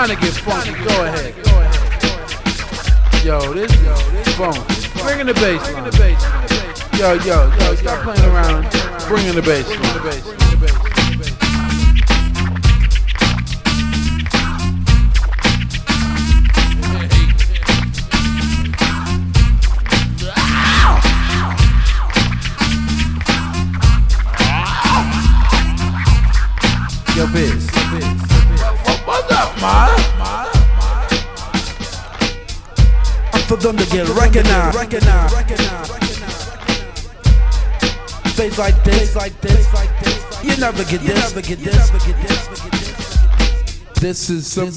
trying to get funky, go ahead. Yo, this funk. Bring in the bass line. Yo, stop playing around. Bring in the bass line. Yo, Biz. What's up, ma? I'm for them to get recognized. Face like this, you never get this. This is some